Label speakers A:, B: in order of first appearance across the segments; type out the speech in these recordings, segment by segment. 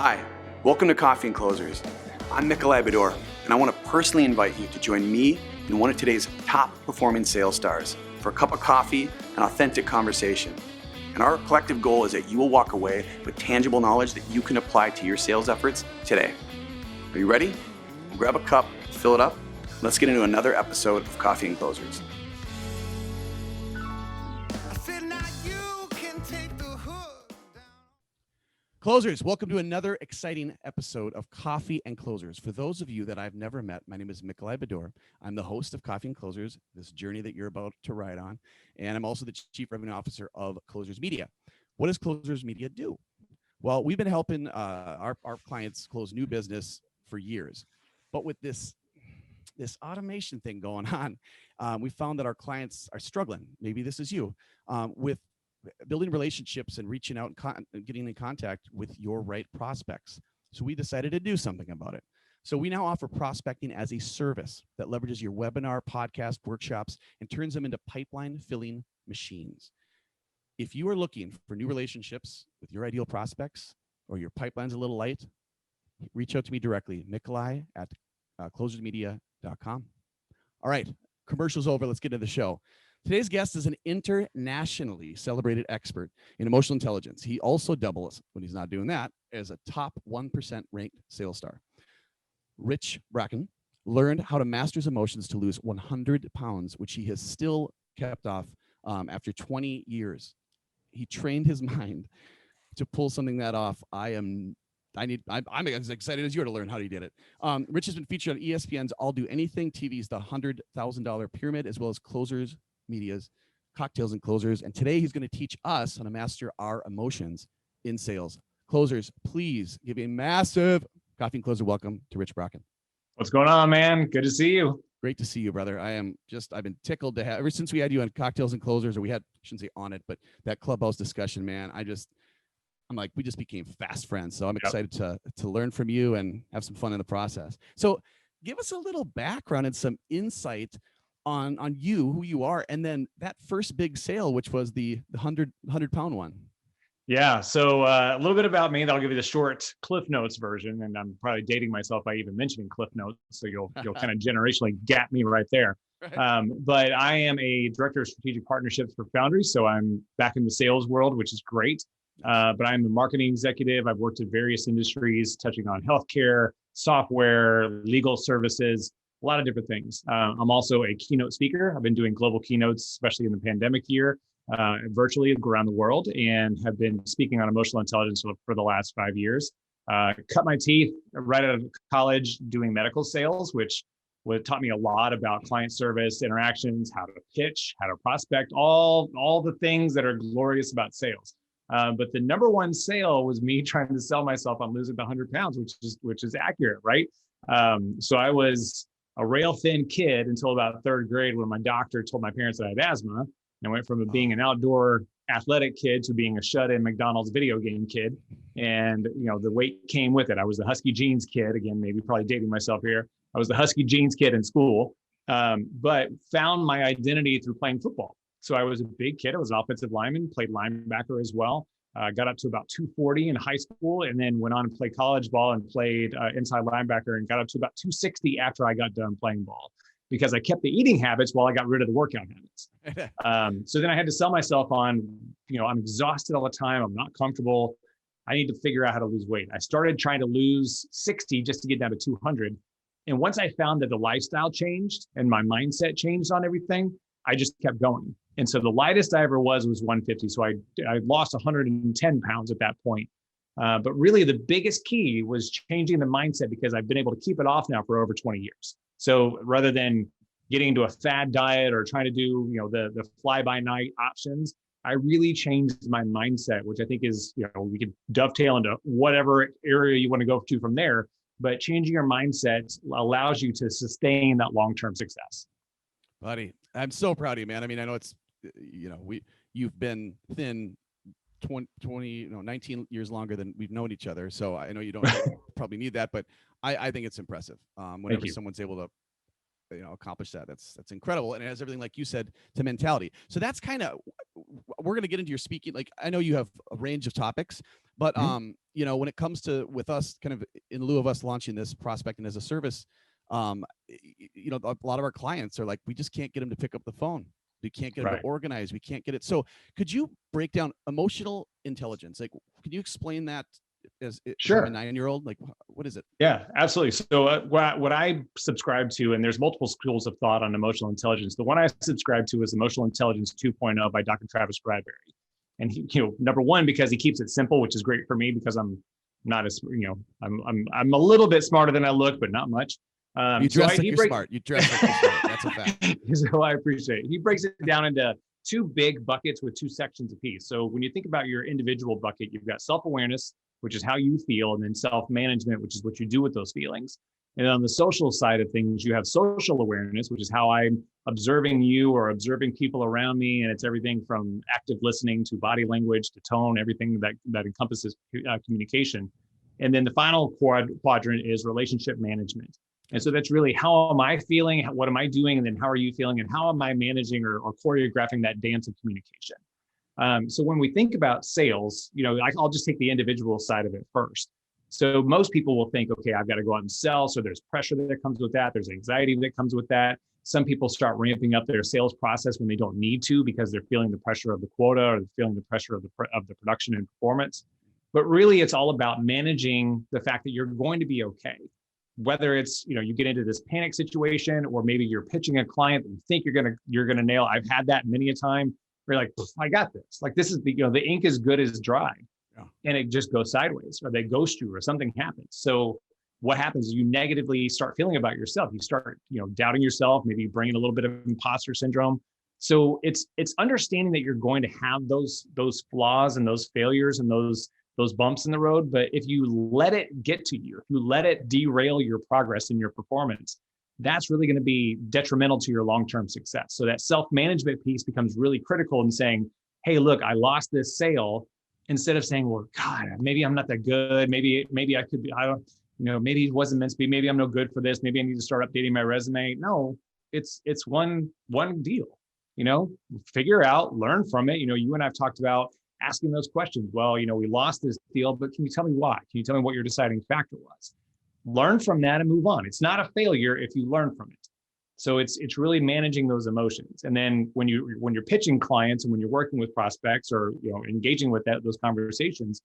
A: Hi, welcome to Coffee and Closers. I'm Nikolai Bador, and I want to personally invite you to join me and one of today's top performing sales stars for a cup of coffee and authentic conversation. And our collective goal is that you will walk away with tangible knowledge that you can apply to your sales efforts today. Are you ready? Grab a cup, fill it up. Let's get into another episode of Coffee and Closers.
B: Closers, welcome to another exciting episode of Coffee and Closers. For those of you that I've never met, my name is Nikolai Bador. I'm the host of Coffee and Closers, this journey that you're about to ride on, and I'm also the Chief Revenue Officer of Closers Media. What does Closers Media do? Well, we've been helping our clients close new business for years, but with this automation thing going on, we found that our clients are struggling. Maybe this is you, with building relationships and reaching out and getting in contact with your right prospects. So we decided to do something about it. So we now offer prospecting as a service that leverages your webinar, podcast, workshops, and turns them into pipeline filling machines. If you are looking for new relationships with your ideal prospects, or your pipeline's a little light, reach out to me directly, Nikolai at closersmedia.com. All right, commercials over. Let's get into the show. Today's guest is an internationally celebrated expert in emotional intelligence. He also doubles, when he's not doing that, as a top 1% ranked sales star. Rich Bracken learned how to master his emotions to lose 100 pounds, which he has still kept off after 20 years. He trained his mind to pull something that off. I'm as excited as you are to learn how he did it. Rich has been featured on ESPN's I'll Do Anything TV's The $100,000 Pyramid, as well as Closers Media's Cocktails and Closers. And today he's going to teach us how to master our emotions in sales. Closers, please give a massive Coffee and Closer welcome to Rich Bracken.
C: What's going on, man? Good to see you.
B: Great to see you, brother. I've been tickled to have, ever since we had you on Cocktails and Closers, or we had, I shouldn't say on it, but that Clubhouse discussion, man, I'm like, we just became fast friends. So I'm excited to learn from you and have some fun in the process. So give us a little background and some insight on you, who you are, and then that first big sale, which was the 100-pound one.
C: Yeah. So a little bit about me. That'll give you the short Cliff Notes version, and I'm probably dating myself by even mentioning Cliff Notes. So you'll kind of generationally gap me right there. Right. But I am a director of strategic partnerships for Foundry, so I'm back in the sales world, which is great. But I'm a marketing executive. I've worked at various industries, touching on healthcare, software, legal services, a lot of different things. I'm also a keynote speaker. I've been doing global keynotes, especially in the pandemic year, virtually around the world, and have been speaking on emotional intelligence for the last 5 years. Cut my teeth right out of college doing medical sales, which taught me a lot about client service, interactions, how to pitch, how to prospect, all the things that are glorious about sales. But the number one sale was me trying to sell myself on losing the 100 pounds, which is accurate, right? So I was a rail thin kid until about third grade, when my doctor told my parents that I had asthma. And I went from being an outdoor athletic kid to being a shut-in McDonald's video game kid. And the weight came with it. I was the husky jeans kid. Again, maybe probably dating myself here. I was the husky jeans kid in school, but found my identity through playing football. So I was a big kid. I was an offensive lineman, played linebacker as well. Got up to about 240 in high school, and then went on to play college ball and played inside linebacker, and got up to about 260 after I got done playing ball, because I kept the eating habits while I got rid of the workout habits. So then I had to sell myself on, I'm exhausted all the time. I'm not comfortable. I need to figure out how to lose weight. I started trying to lose 60 just to get down to 200. And once I found that the lifestyle changed and my mindset changed on everything, I just kept going. And so the lightest I ever was 150. So I lost 110 pounds at that point. But really the biggest key was changing the mindset, because I've been able to keep it off now for over 20 years. So rather than getting into a fad diet or trying to do, the fly by night options, I really changed my mindset, which I think is, we could dovetail into whatever area you want to go to from there. But changing your mindset allows you to sustain that long-term success.
B: Buddy, I'm so proud of you, man. I mean, I know it's, you've been thin 19 years longer than we've known each other. So I know you don't probably need that, but I think it's impressive. Whenever someone's able to, accomplish that, that's incredible. And it has everything, like you said, to mentality. So that's kind of, we're going to get into your speaking. Like, I know you have a range of topics, But when it comes to with us, kind of in lieu of us launching this prospecting as a service, a lot of our clients are like, we just can't get them to pick up the phone. We can't get them to organize. We can't get it. So could you break down emotional intelligence? Like, can you explain that as
C: Sure.
B: a 9-year-old? Like, what is it?
C: Yeah, absolutely. So what I subscribe to, and there's multiple schools of thought on emotional intelligence. The one I subscribe to is Emotional Intelligence 2.0 by Dr. Travis Bradberry. And he, number one, because he keeps it simple, which is great for me because I'm not as, I'm a little bit smarter than I look, but not much.
B: You dress like you're smart. You dress like you're smart. That's a fact.
C: So I appreciate it. He breaks it down into two big buckets with two sections apiece. So when you think about your individual bucket, you've got self-awareness, which is how you feel, and then self-management, which is what you do with those feelings. And on the social side of things, you have social awareness, which is how I'm observing you or observing people around me. And it's everything from active listening to body language to tone, everything that encompasses communication. And then the final quadrant is relationship management. And so that's really, how am I feeling? What am I doing? And then how are you feeling? And how am I managing or choreographing that dance of communication? So when we think about sales, I'll just take the individual side of it first. So most people will think, okay, I've got to go out and sell. So there's pressure that comes with that. There's anxiety that comes with that. Some people start ramping up their sales process when they don't need to because they're feeling the pressure of the quota or they're feeling the pressure of the production and performance. But really, it's all about managing the fact that you're going to be okay. Whether it's, you get into this panic situation, or maybe you're pitching a client that you think you're gonna nail. I've had that many a time. Where you're like, I got this. Like, this is the ink is good as dry, and it just goes sideways, or they ghost you, or something happens. So what happens is you negatively start feeling about yourself. You start, doubting yourself. Maybe you bring in a little bit of imposter syndrome. So it's understanding that you're going to have those flaws and those failures and those bumps in the road. But if you let it get to you, if you let it derail your progress and your performance, that's really going to be detrimental to your long-term success. So that self-management piece becomes really critical in saying, hey, look, I lost this sale, instead of saying, well, God, maybe I'm not that good. Maybe I could be, maybe it wasn't meant to be. Maybe I'm no good for this. Maybe I need to start updating my resume. No, it's one deal, figure out, learn from it. You and I've talked about asking those questions. Well, we lost this deal, but can you tell me why? Can you tell me what your deciding factor was? Learn from that and move on. It's not a failure if you learn from it. So it's really managing those emotions. And then when you're pitching clients and when you're working with prospects or engaging with those conversations,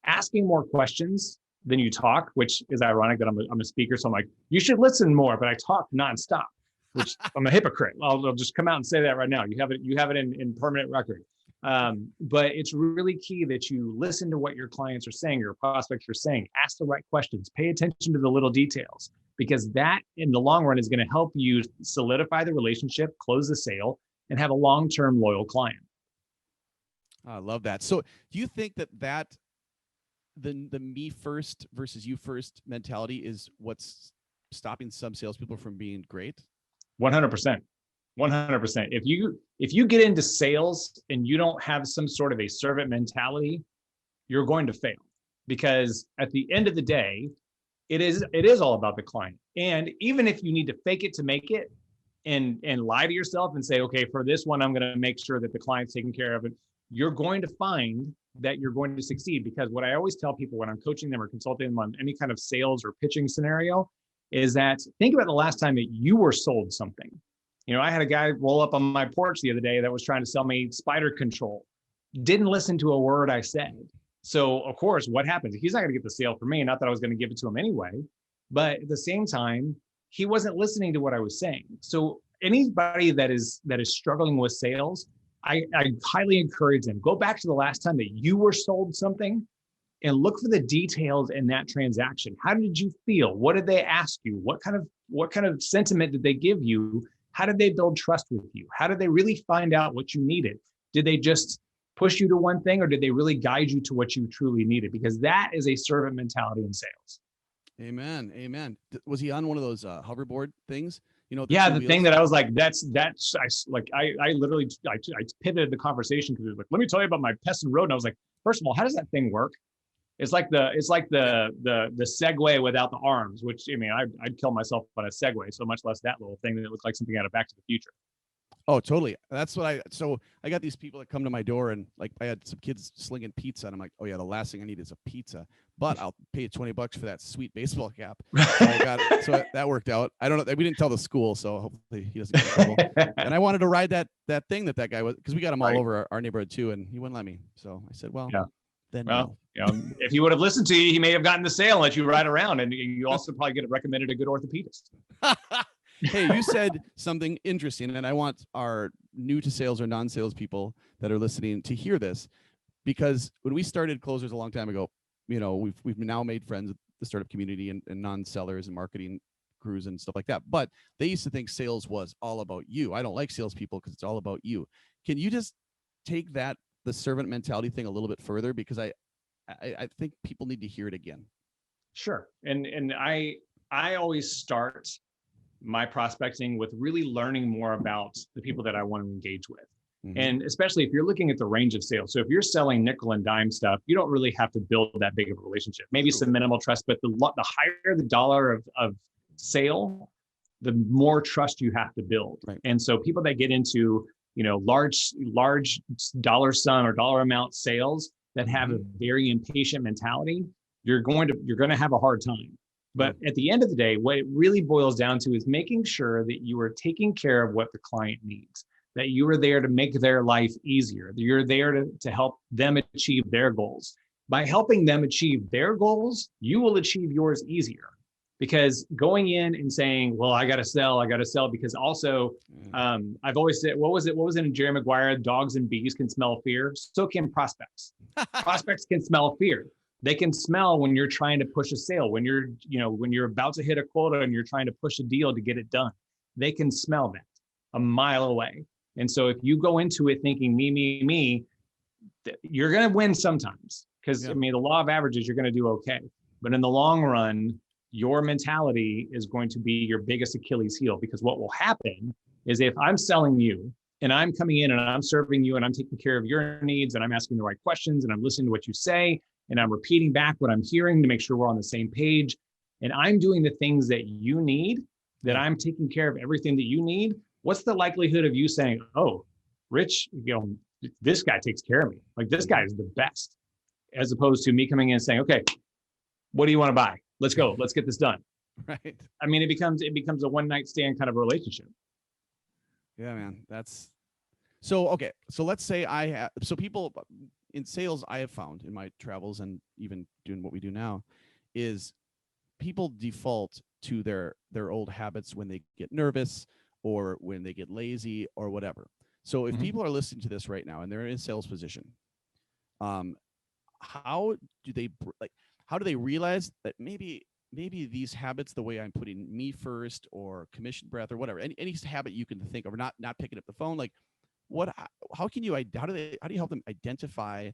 C: asking more questions than you talk, which is ironic that I'm a speaker. So I'm like, you should listen more, but I talk nonstop, which I'm a hypocrite. I'll just come out and say that right now. You have it in permanent record. But it's really key that you listen to what your clients are saying, your prospects are saying, ask the right questions, pay attention to the little details, because that in the long run is going to help you solidify the relationship, close the sale, and have a long-term loyal client.
B: I love that. So do you think that the me first versus you first mentality is what's stopping some salespeople from being great?
C: 100%. 100%. If you get into sales and you don't have some sort of a servant mentality, you're going to fail, because at the end of the day, it is all about the client. And even if you need to fake it to make it and lie to yourself and say, okay, for this one, I'm going to make sure that the client's taken care of it, you're going to find that you're going to succeed. Because what I always tell people when I'm coaching them or consulting them on any kind of sales or pitching scenario is that think about the last time that you were sold something. I had a guy roll up on my porch the other day that was trying to sell me spider control. Didn't listen to a word I said. So of course, what happens? He's not going to get the sale from me. Not that I was going to give it to him anyway, but at the same time, he wasn't listening to what I was saying. So anybody that is struggling with sales, I highly encourage them, go back to the last time that you were sold something and look for the details in that transaction. How did you feel? What did they ask you? What kind of sentiment did they give you? How did they build trust with you? How did they really find out what you needed? Did they just push you to one thing, or did they really guide you to what you truly needed? Because that is a servant mentality in sales.
B: Amen. Amen. Was he on one of those hoverboard things?
C: Yeah, the thing that I was like, I literally pivoted the conversation because it was like, let me tell you about my pest and road. And I was like, first of all, how does that thing work? It's like the Segway without the arms, which I'd kill myself on a Segway, so much less that little thing that looked like something out of Back to the Future.
B: Oh, totally. That's what so I got these people that come to my door, and like I had some kids slinging pizza, and I'm like, oh yeah, the last thing I need is a pizza, but I'll pay $20 for that sweet baseball cap. So that worked out. I don't know. We didn't tell the school, so hopefully he doesn't get in trouble. And I wanted to ride that thing that guy was, because we got him all over our neighborhood too, and he wouldn't let me. So I said, well, no.
C: If he would have listened to you, he may have gotten the sale and let you ride around, and you also probably get recommended a good orthopedist.
B: Hey, you said something interesting, and I want our new to sales or non-sales people that are listening to hear this, because when we started Closers a long time ago, we've now made friends with the startup community and non-sellers and marketing crews and stuff like that. But they used to think sales was all about you. I don't like salespeople because it's all about you. Can you just take the servant mentality thing a little bit further? Because I think people need to hear it again.
C: Sure. And I always start my prospecting with really learning more about the people that I want to engage with. Mm-hmm. And especially if you're looking at the range of sales. So if you're selling nickel and dime stuff, you don't really have to build that big of a relationship. Maybe some minimal trust, but the higher the dollar of sale, the more trust you have to build. Right. And so people that get into, large dollar sum or dollar amount sales that have a very impatient mentality, you're going to have a hard time. But at the end of the day, what it really boils down to is making sure that you are taking care of what the client needs, that you are there to make their life easier, that you're there to help them achieve their goals. By helping them achieve their goals, you will achieve yours easier. Because going in and saying, well, I got to sell, because also I've always said, what was it in Jerry Maguire? Dogs and bees can smell fear. So can prospects. Prospects can smell fear. They can smell when you're trying to push a sale, when you're about to hit a quota and you're trying to push a deal to get it done. They can smell that a mile away. And so if you go into it thinking me, you're going to win sometimes, because the law of averages, you're going to do okay. But in the long run, your mentality is going to be your biggest Achilles heel, because what will happen is if I'm selling you and I'm coming in and I'm serving you and I'm taking care of your needs and I'm asking the right questions and I'm listening to what you say and I'm repeating back what I'm hearing to make sure we're on the same page, and I'm doing the things that you need, that I'm taking care of everything that you need, what's the likelihood of you saying, oh, Rich, this guy takes care of me. Like, this guy is the best, as opposed to me coming in and saying, okay, what do you want to buy? Let's go. Let's get this done.
B: Right. I
C: mean, it becomes a one night stand kind of relationship.
B: Yeah, man. That's so, okay. So let's say people in sales, I have found in my travels and even doing what we do now, is people default to their old habits when they get nervous or when they get lazy or whatever. So if people are listening to this right now and they're in a sales position, how do they realize that maybe these habits, the way I'm putting me first or commission breath or whatever, any habit you can think of, or not picking up the phone, like how do you help them identify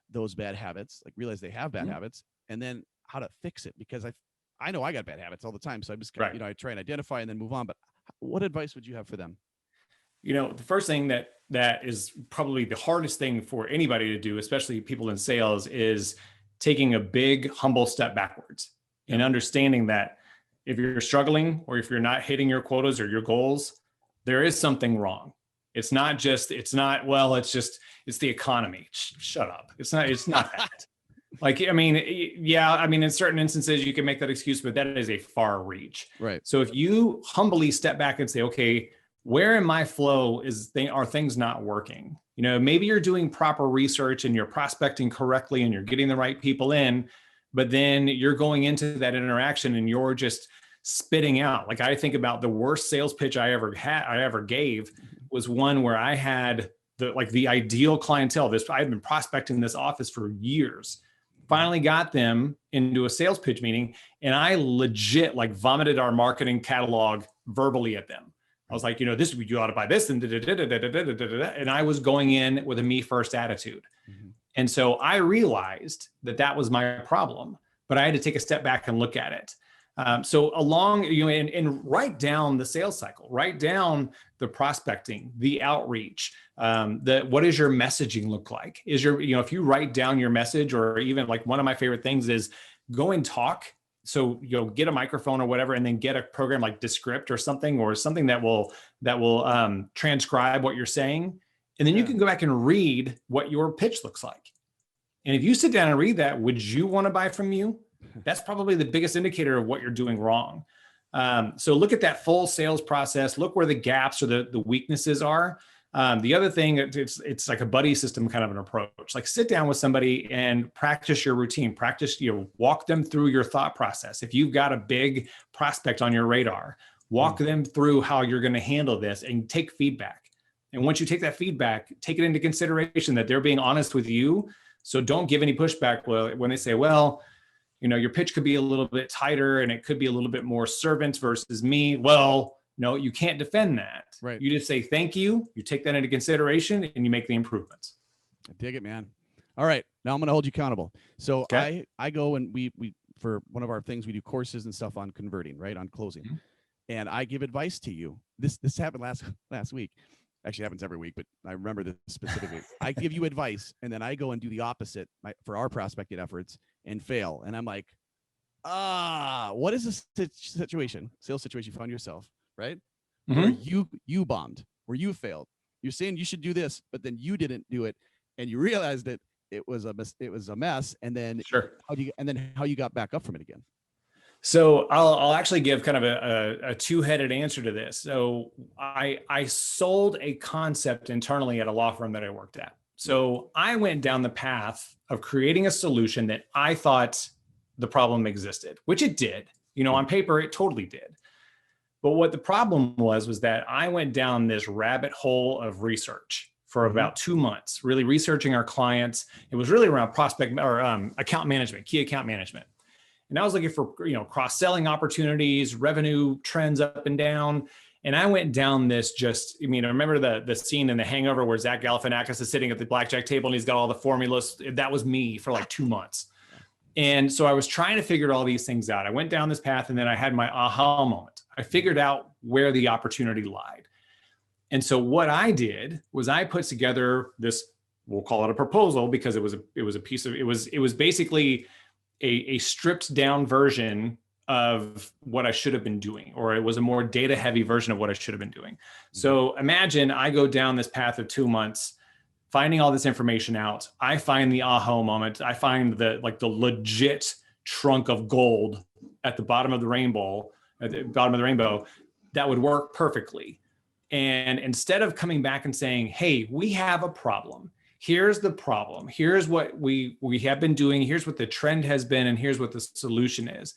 B: those bad habits, like realize they have bad habits, and then how to fix it? Because I know I got bad habits all the time. So I'm just I try and identify and then move on. But what advice would you have for them?
C: The first thing that is probably the hardest thing for anybody to do, especially people in sales, is taking a big, humble step backwards and understanding that if you're struggling or if you're not hitting your quotas or your goals, there is something wrong. It's the economy. Shut up. It's not that. In certain instances you can make that excuse, but that is a far reach.
B: Right.
C: So if you humbly step back and say, okay, where in my flow are things not working? Maybe you're doing proper research and you're prospecting correctly and you're getting the right people in, but then you're going into that interaction and you're just spitting out. Like, I think about the worst sales pitch I ever gave was one where I had the ideal clientele. I had been prospecting this office for years. Finally got them into a sales pitch meeting, and I legit vomited our marketing catalog verbally at them. I was like, this, you ought to buy this, and and I was going in with a me first attitude. Mm-hmm. And so I realized that was my problem, but I had to take a step back and look at it. So along, and write down the sales cycle, write down the prospecting, the outreach, what does your messaging look like? If you write down your message, or even one of my favorite things is go and talk So get a microphone or whatever, and then get a program like Descript or something that will transcribe what you're saying. And then you can go back and read what your pitch looks like. And if you sit down and read that, would you want to buy from you? That's probably the biggest indicator of what you're doing wrong. So look at that full sales process. Look where the gaps or the weaknesses are. The other thing, it's like a buddy system kind of an approach. Like sit down with somebody and practice your routine. Practice, walk them through your thought process. If you've got a big prospect on your radar, walk them through how you're going to handle this and take feedback. And once you take that feedback, take it into consideration that they're being honest with you. So don't give any pushback when they say, well, your pitch could be a little bit tighter and it could be a little bit more servants versus me. Well, no, you can't defend that.
B: Right.
C: You just say, thank you. You take that into consideration and you make the improvements.
B: I dig it, man. All right. Now I'm going to hold you accountable. So I go and we, for one of our things, we do courses and stuff on converting, right? On closing. Mm-hmm. And I give advice to you. This happened last week. Actually happens every week, but I remember this specifically. I give you advice and then I go and do the opposite for our prospecting efforts and fail. And I'm like, what is this situation, sales situation you found yourself, right? Mm-hmm. Where you bombed, where you failed. You're saying you should do this, but then you didn't do it, and you realized that it was a mess. And then how you got back up from it again?
C: So I'll actually give kind of a two-headed answer to this. So I sold a concept internally at a law firm that I worked at. So I went down the path of creating a solution that I thought the problem existed, which it did. On paper, it totally did. But what the problem was that I went down this rabbit hole of research for about 2 months, really researching our clients. It was really around prospect or account management, key account management. And I was looking for, cross-selling opportunities, revenue trends up and down. And I went down this I remember the scene in The Hangover where Zach Galifianakis is sitting at the blackjack table and he's got all the formulas. That was me for like 2 months. And so I was trying to figure all these things out. I went down this path and then I had my aha moment. I figured out where the opportunity lied. And so what I did was I put together this, we'll call it a proposal because it was basically a stripped down version of what I should have been doing, or it was a more data heavy version of what I should have been doing. So imagine I go down this path of 2 months, finding all this information out. I find the aha moment. I find the legit trunk of gold at the bottom of the rainbow, that would work perfectly. And instead of coming back and saying, hey, we have a problem. Here's the problem. Here's what we have been doing. Here's what the trend has been. And here's what the solution is.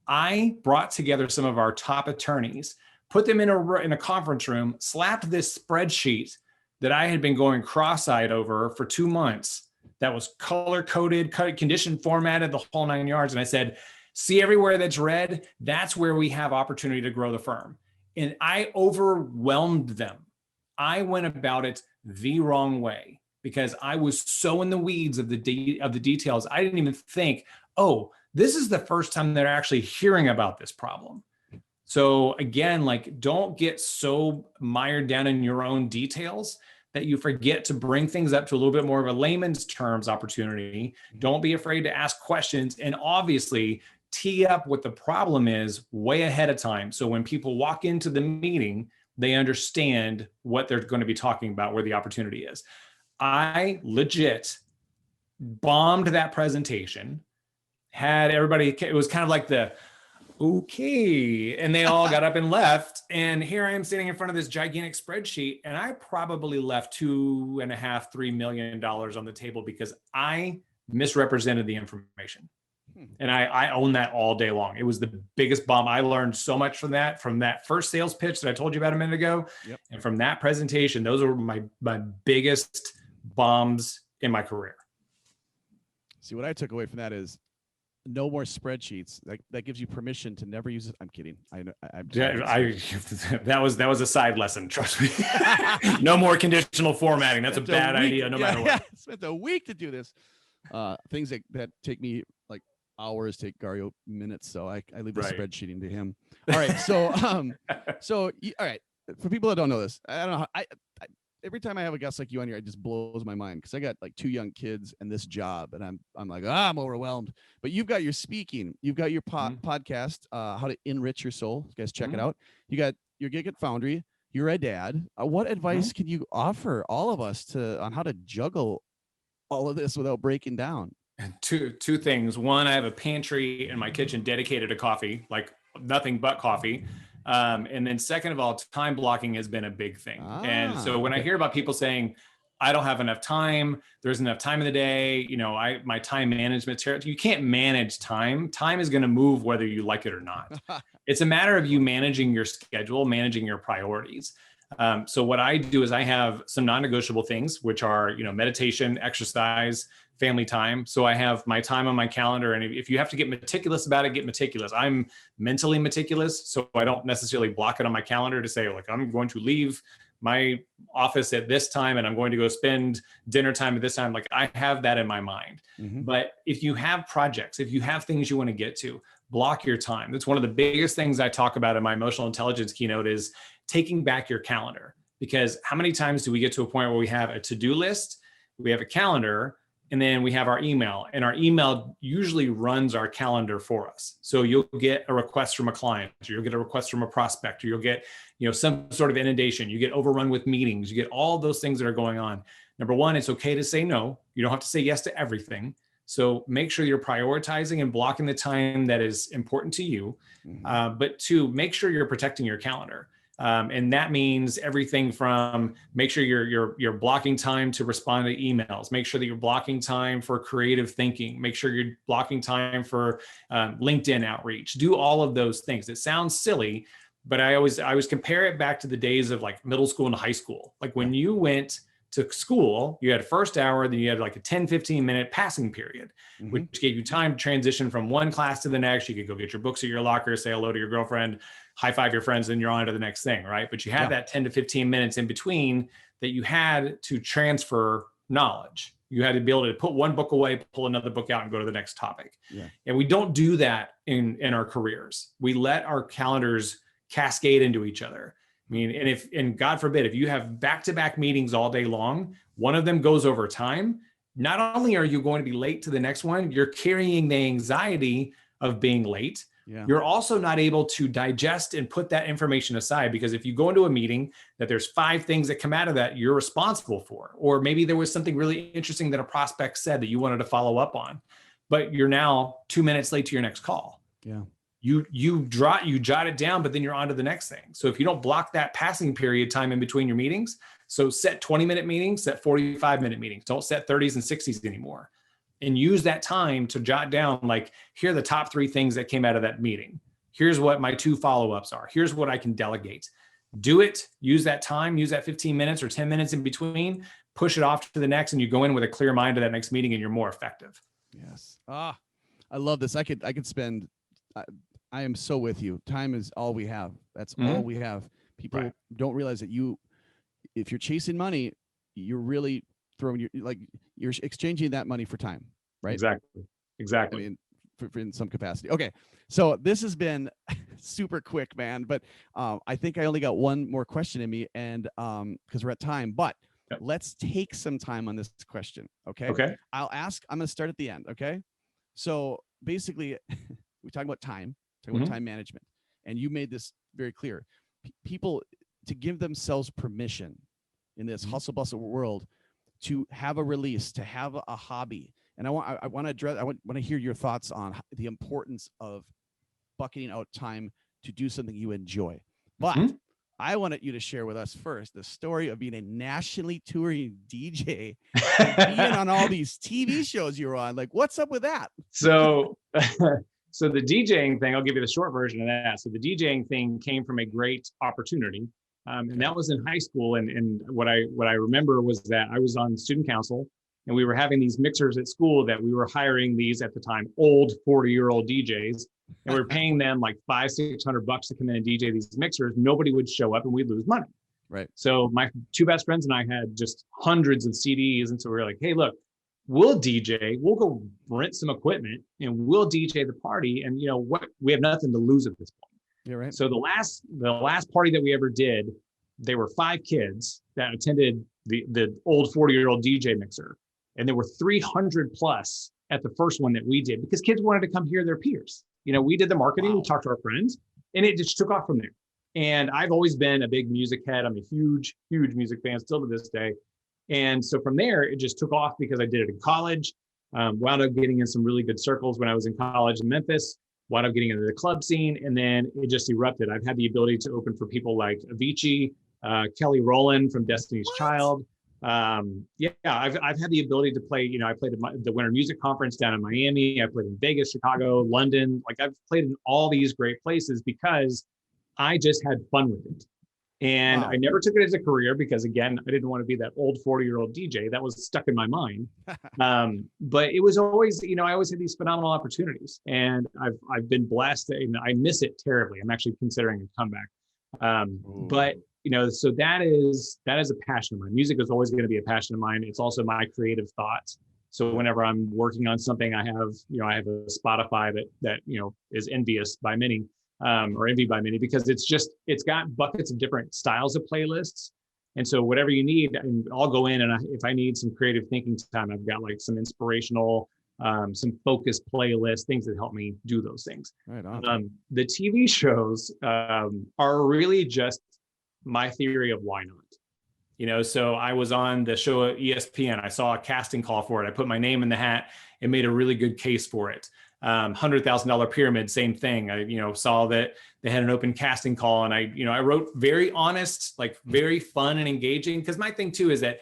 C: I brought together some of our top attorneys, put them in a conference room, slapped this spreadsheet that I had been going cross-eyed over for 2 months that was color-coded, condition formatted, the whole 9 yards. And I said, see everywhere that's red, that's where we have opportunity to grow the firm. And I overwhelmed them. I went about it the wrong way because I was so in the weeds of the details. I didn't even think, oh, this is the first time they're actually hearing about this problem. So again, don't get so mired down in your own details that you forget to bring things up to a little bit more of a layman's terms opportunity. Don't be afraid to ask questions, and obviously tee up what the problem is way ahead of time. So when people walk into the meeting, they understand what they're going to be talking about, where the opportunity is. I legit bombed that presentation, had everybody, it was kind of like the, okay. And they all got up and left. And here I am sitting in front of this gigantic spreadsheet. And I probably left $2.5–3 million on the table because I misrepresented the information. And I own that all day long. It was the biggest bomb. I learned so much from that first sales pitch that I told you about a minute ago. Yep. And from that presentation, those were my biggest bombs in my career.
B: See, what I took away from that is no more spreadsheets. That gives you permission to never use it. I'm kidding.
C: That was a side lesson. Trust me. No more conditional formatting. That's a bad idea. No matter what. Yeah,
B: spent a week to do this. Things that take me like hours take Gario minutes. So I leave the spreadsheeting to him. All right. So, all right. For people that don't know this, I don't know how time I have a guest like you on here, it just blows my mind because I got like 2 young kids and this job, and I'm like, I'm overwhelmed. But you've got your speaking, you've got your podcast, How to Enrich Your Soul. You guys check it out. You got your gig at Foundry. You're a dad. What advice can you offer all of us on how to juggle all of this without breaking down?
C: Two things. One, I have a pantry in my kitchen dedicated to coffee, like nothing but coffee. And then second of all, time blocking has been a big thing. And so when I hear about people saying, I don't have enough time, there's enough time in the day, my time management, you can't manage time. Time is going to move whether you like it or not. It's a matter of you managing your schedule, managing your priorities. So what I do is I have some non-negotiable things, which are, meditation, exercise, family time. So I have my time on my calendar. And if you have to get meticulous about it, get meticulous. I'm mentally meticulous. So I don't necessarily block it on my calendar to say, like, I'm going to leave my office at this time and I'm going to go spend dinner time at this time. Like, I have that in my mind. But if you have projects, if you have things you want to get to, block your time. That's one of the biggest things I talk about in my emotional intelligence keynote is taking back your calendar. Because how many times do we get to a point where we have a to-do list, we have a calendar, and then we have our email, and our email usually runs our calendar for us. So you'll get a request from a client, or you'll get a request from a prospect, or you'll get, some sort of inundation. You get overrun with meetings. You get all those things that are going on. Number one, it's okay to say no. You don't have to say yes to everything. So make sure you're prioritizing and blocking the time that is important to you. But 2, make sure you're protecting your calendar. And that means everything from make sure you're blocking time to respond to emails, make sure that you're blocking time for creative thinking, make sure you're blocking time for LinkedIn outreach, do all of those things. It sounds silly, but I always compare it back to the days of like middle school and high school. Like when you went to school, you had a first hour, then you had like a 10-15 minute passing period, which gave you time to transition from one class to the next. You could go get your books at your locker, say hello to your girlfriend, high five your friends, and you're on to the next thing, right? But you had that 10 to 15 minutes in between that you had to transfer knowledge. You had to be able to put one book away, pull another book out, and go to the next topic. And we don't do that in our careers. We let our calendars cascade into each other. I mean, and God forbid, if you have back-to-back meetings all day long, one of them goes over time, not only are you going to be late to the next one, you're carrying the anxiety of being late. You're also not able to digest and put that information aside, because if you go into a meeting that there's 5 things that come out of that you're responsible for, or maybe there was something really interesting that a prospect said that you wanted to follow up on, but you're now 2 minutes late to your next call. You jot it down, but then you're on to the next thing. So if you don't block that passing period time in between your meetings, so set 20-minute meetings, set 45-minute meetings, don't set 30s and 60s anymore. And use that time to jot down, like, here are the top 3 things that came out of that meeting. Here's what my 2 follow-ups are. Here's what I can delegate. Do it, use that time, use that 15 minutes or 10 minutes in between, push it off to the next, and you go in with a clear mind to that next meeting and you're more effective.
B: Yes. I love this. I could spend, I am so with you. Time is all we have. That's all we have. People don't realize that if you're chasing money, you're really you're exchanging that money for time, right?
C: Exactly.
B: I mean, for in some capacity. Okay. So this has been super quick, man, but I think I only got one more question in me, and because we're at time, but let's take some time on this question. Okay. I'm going to start at the end. Okay. So basically we talk about time, about time management, and you made this very clear. People, to give themselves permission in this hustle bustle world to have a release, to have a hobby. And I want to hear your thoughts on the importance of bucketing out time to do something you enjoy. But I wanted you to share with us first the story of being a nationally touring DJ and being on all these TV shows you were on. Like, what's up with that?
C: So the DJing thing, I'll give you the short version of that. So the DJing thing came from a great opportunity. And that was in high school. And what I remember was that I was on student council, and we were having these mixers at school that we were hiring these at the time, old 40-year-old DJs. And we were paying them like $500-600 to come in and DJ these mixers. Nobody would show up and we'd lose money.
B: Right.
C: So my 2 best friends and I had just hundreds of CDs. And so we were like, hey, look, we'll DJ, we'll go rent some equipment and we'll DJ the party. And what, we have nothing to lose at this point.
B: Yeah, right.
C: So the last party that we ever did, They were 5 kids that attended the old 40-year-old DJ mixer. And there were 300 plus at the first one that we did because kids wanted to come hear their peers. We did the marketing, we talked to our friends, and it just took off from there. And I've always been a big music head. I'm a huge, huge music fan still to this day. And so from there, it just took off because I did it in college, wound up getting in some really good circles when I was in college in Memphis, wound up getting into the club scene, and then it just erupted. I've had the ability to open for people like Avicii, Kelly Rowland from Destiny's Child. I've had the ability to play, I played at the Winter Music Conference down in Miami. I played in Vegas, Chicago, London. Like I've played in all these great places because I just had fun with it. And I never took it as a career because again, I didn't want to be that old 40-year-old DJ that was stuck in my mind. But it was always, I always had these phenomenal opportunities and I've been blessed and I miss it terribly. I'm actually considering a comeback. But so that is a passion of mine. Music is always going to be a passion of mine. It's also my creative thoughts. So whenever I'm working on something, I have a Spotify that is envious by many, or envied by many, because it's got buckets of different styles of playlists. And so whatever you need, I'll go in and if I need some creative thinking time, I've got like some inspirational, some focused playlists, things that help me do those things.
B: Right on.
C: The TV shows are really just my theory of why not. So I was on the show at ESPN. I saw a casting call for it. I put my name in the hat and made a really good case for it. $100,000 pyramid, same thing. I, saw that they had an open casting call and I wrote very honest, like very fun and engaging. Cause my thing too, is that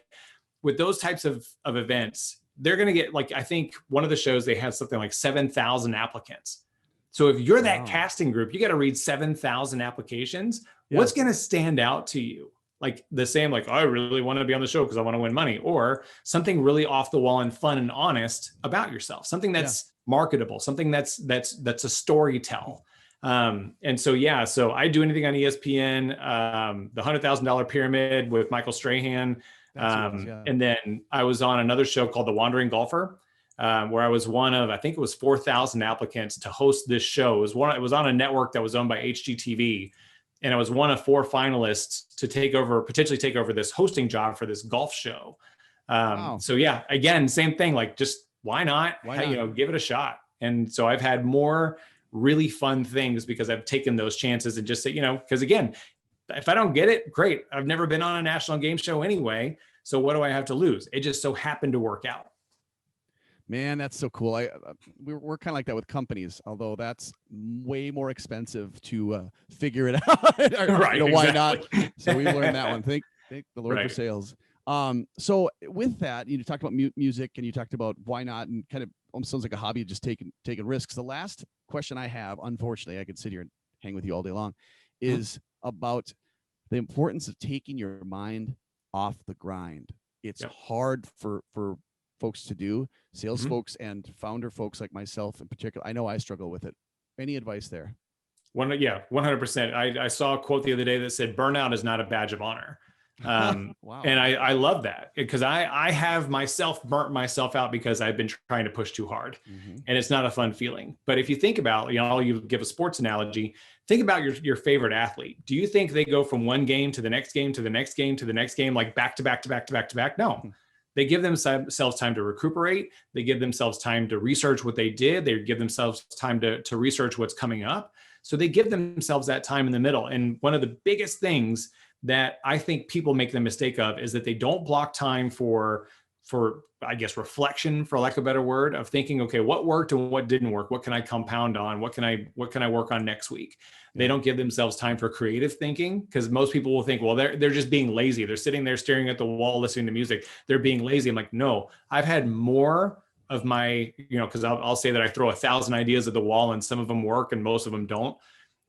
C: with those types of events, they're going to get I think one of the shows, they had something like 7,000 applicants. So if you're that casting group, you got to read 7,000 applications. Yes. What's going to stand out to you? Like the same, I really want to be on the show because I want to win money, or something really off the wall and fun and honest about yourself, something that's marketable, something that's a storytell. And so I do anything on ESPN, the $100,000 pyramid with Michael Strahan. And then I was on another show called The Wandering Golfer, where I was one of, I think it was 4,000 applicants to host this show. It was on a network that was owned by HGTV. And I was one of 4 finalists to potentially take over this hosting job for this golf show. So again, same thing, just why not? Give it a shot. And so I've had more really fun things because I've taken those chances and just say, because again, if I don't get it, great. I've never been on a national game show anyway. So what do I have to lose? It just so happened to work out.
B: Man, that's so cool. We're kind of like that with companies, although that's way more expensive to figure it out. Right, why not? So we learned that one. Thank the Lord for sales. So with that, you talked about music and you talked about why not, and kind of almost sounds like a hobby, just taking risks. The last question I have, unfortunately, I could sit here and hang with you all day long, is about the importance of taking your mind off the grind. It's hard for folks to do, sales folks and founder folks like myself in particular. I know I struggle with it. Any advice there?
C: 100%. I saw a quote the other day that said, "Burnout is not a badge of honor." Wow. And I love that because I have burnt myself out because I've been trying to push too hard, and it's not a fun feeling. But if you think about, you give a sports analogy, think about your favorite athlete. Do you think they go from one game to the next game to the next game to the next game, like back to back to back to back to back? No. They give themselves time to recuperate. They give themselves time to research what they did. They give themselves time to research what's coming up. So they give themselves that time in the middle. And one of the biggest things that I think people make the mistake of is that they don't block time for I guess, reflection, for lack of a better word, of thinking, okay, what worked and what didn't work? What can I compound on? What can I work on next week? They don't give themselves time for creative thinking because most people will think, well, they're just being lazy. They're sitting there staring at the wall, listening to music. They're being lazy. I'm like, no, I've had more of my, because I'll say that I throw 1,000 ideas at the wall and some of them work and most of them don't.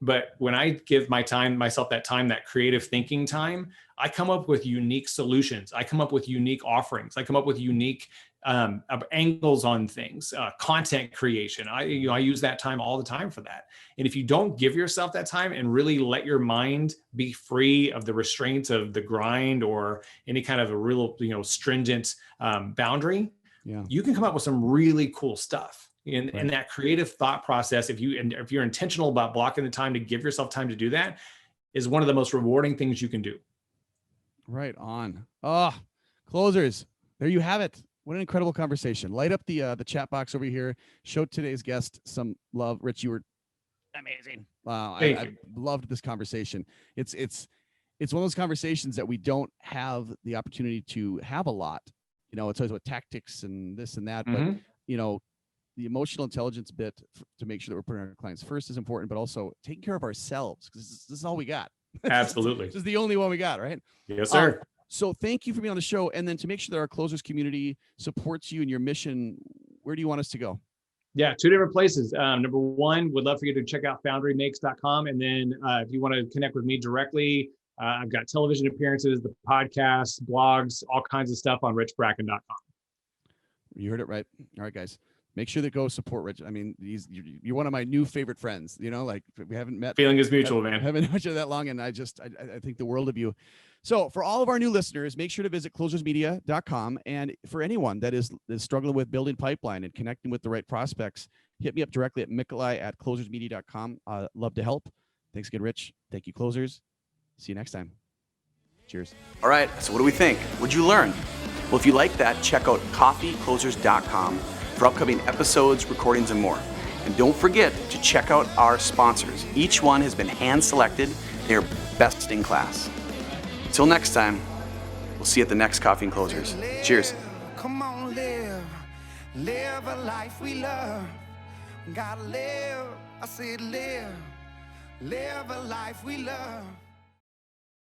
C: But when I give myself that time, that creative thinking time, I come up with unique solutions. I come up with unique offerings. I come up with unique angles on things, content creation. I use that time all the time for that. And if you don't give yourself that time and really let your mind be free of the restraints of the grind or any kind of a real, stringent boundary, you can come up with some really cool stuff. And that creative thought process, if you're intentional about blocking the time to give yourself time to do that, is one of the most rewarding things you can do.
B: Right on. Oh, closers. There you have it. What an incredible conversation. Light up the chat box over here. Show today's guest some love. Rich, you were amazing. Wow, I loved this conversation. It's one of those conversations that we don't have the opportunity to have a lot. You know, it's always about tactics and this and that, but you know, the emotional intelligence bit to make sure that we're putting our clients first is important, but also taking care of ourselves, because this is all we got.
C: Absolutely.
B: This is the only one we got, right?
C: Yes, sir.
B: So thank you for being on the show. And then to make sure that our closers community supports you and your mission, where do you want us to go?
C: Yeah, 2 different places. Number one, would love for you to check out foundrymakes.com. And then if you want to connect with me directly, I've got television appearances, the podcasts, blogs, all kinds of stuff on richbracken.com.
B: You heard it right. All right, guys. Make sure that go support Rich. I mean, you're one of my new favorite friends. You know, like we haven't met.
C: Feeling is mutual, man.
B: Haven't known each other that long, and I think the world of you. So for all of our new listeners, make sure to visit closersmedia.com. And for anyone that is struggling with building pipeline and connecting with the right prospects, hit me up directly at Mikolai@closersmedia.com. Love to help. Thanks again, Rich. Thank you, closers. See you next time. Cheers.
A: All right, so what do we think? What'd you learn? Well, if you like that, check out coffeeclosers.com for upcoming episodes, recordings, and more. And don't forget to check out our sponsors. Each one has been hand-selected. They are best in class. Until next time, we'll see you at the next Coffee and Closers. Cheers.
D: Come on, live a life we love. Gotta live, I said live a life we love.